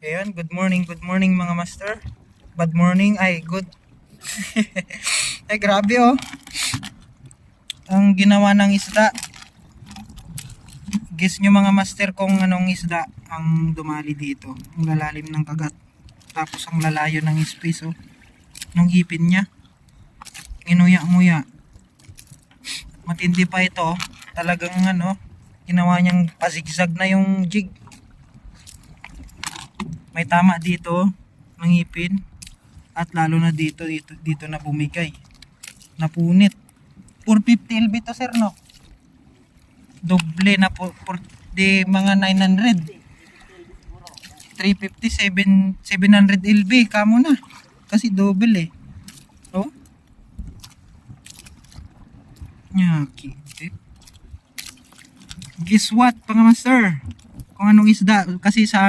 Ayan, good morning mga master. Bad morning, ay good. Ay grabe oh. Ang ginawa ng isda. Guess nyo mga master kung anong isda ang dumali dito. Ang lalalim ng kagat. Tapos ang lalayo ng space oh. Nung ipin niya. Inuya-nguya. Matindi pa ito oh. Talagang ginawa niyang pazigsag na yung jig. May tama dito ng ipin at lalo na dito na bumigay, napunit. 450 LB to sir, no? Doble na po di mga 900, 357 700 LB kamo na kasi double oh. Nyaki guess what mga master, kung anong isda kasi sa